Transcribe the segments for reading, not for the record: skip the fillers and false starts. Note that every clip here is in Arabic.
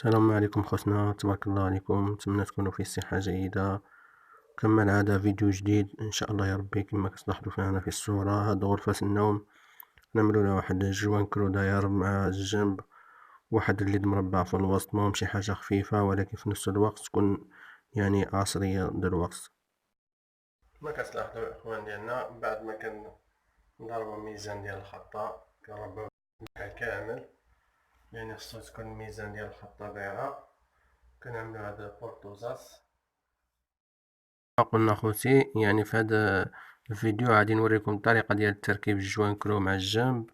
السلام عليكم خوتنا، تبارك الله عليكم، نتمنى تكونوا في صحة جيدة. كما العادة فيديو جديد ان شاء الله يا ربي. كما كتلاحظوا فينا في الصورة، هاد غرفة النوم نعملو لها واحد جوان كرو داير مع الجنب واحد الليد مربع في الوسط. مهم شي حاجة خفيفة ولكن في نفس الوقت تكون يعني عصرية دلوقت. كما كتلاحظوا الاخوان ديالنا، بعد ما كنضربو الميزان ديال الخطة كنربعو كامل، يعني خصو تكون الميزان ديال الخطة دايرة. كنعملو هاد البورطوزاس. قلنا خوتي، يعني في هذا الفيديو غادي نوريكم الطريقة ديال تركيب الجوان كرو مع الجنب،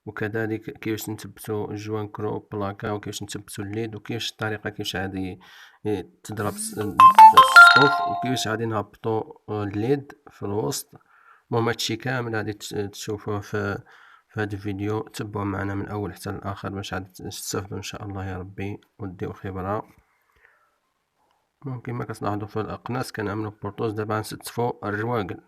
وكذلك كيفاش نثبتو الجوان كرو بلاكا، وكيفاش نثبتو الليد، وكيفاش الطريقة كيفاش غادي تضرب السقوف، وكيفاش غادي نهبطو الليد في الوسط. المهم هادشي كامل غادي تشوفوه في هذا الفيديو. تبعوا معنا من الاول حتى الاخر باش غادي تستافدوا ان شاء الله يا ربي وديو خبرة. كما كتلاحظوا في الاقناص كنعملو بورطوز. دابا غنستفو الرواقل.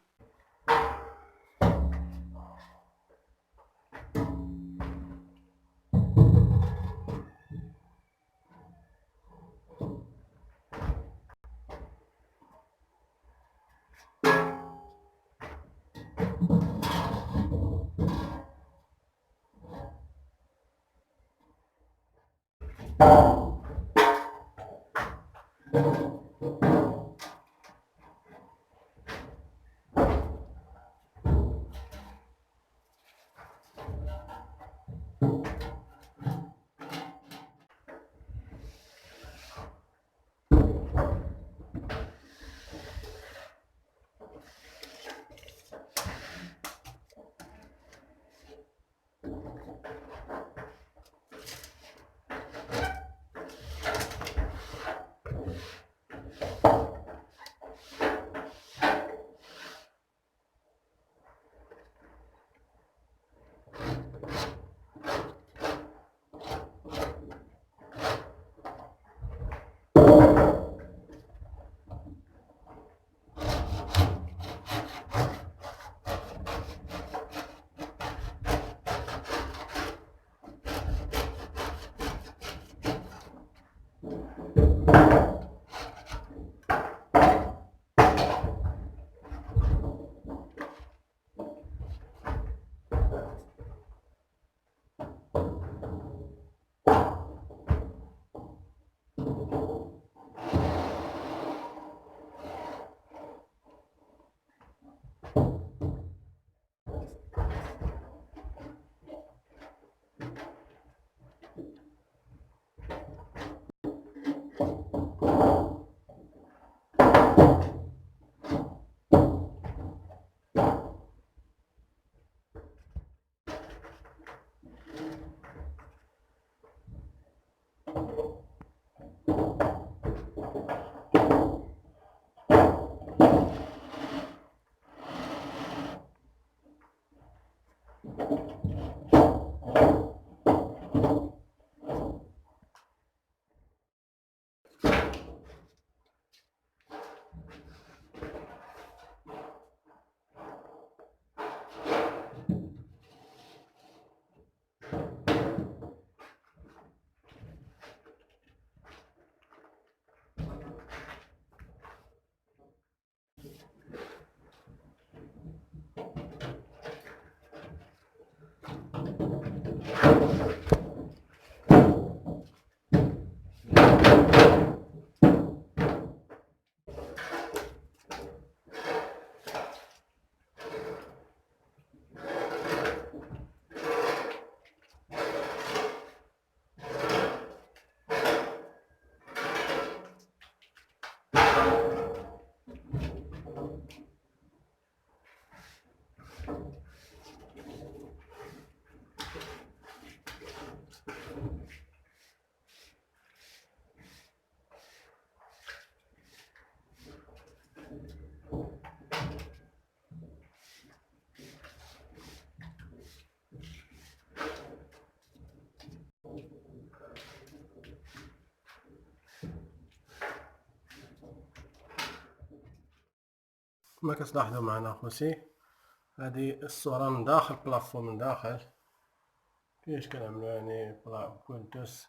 كما كتلاحظوا معنا خوتي، هذه الصورة من داخل بلافو، من داخل كيفاش كنعملو يعني بولتوس.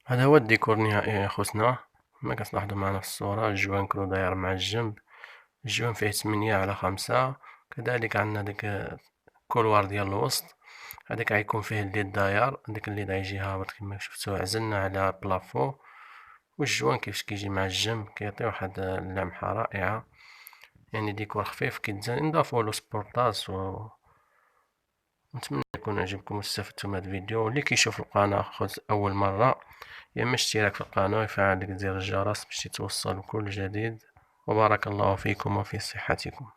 هذا هو الديكور النهائي يا خوتنا. كما كتلاحظوا معنا في الصورة، الجوان كرو داير مع الجنب، الجوان فيه 8/5. كذلك عندنا ديك الكولوار ديال الوسط، هذاك غيكون فيه الليد داير، ديك الليد غيجي هابط كما شفتوا، عزلنا على بلافو. والجوان كيفاش كيجي مع الجنب كيعطي واحد اللمحة رائعة، يعني ديكور خفيف كيتزان. نضافولو سبورطاس نتمنى يكون عجبكم واستفدتوا من هذا الفيديو. اللي كيشوف القناة أول مرة، يا اما اشتراك في القناة ويفعل زر الجرس باش يتوصل كل جديد. وبارك الله فيكم وفي صحتكم.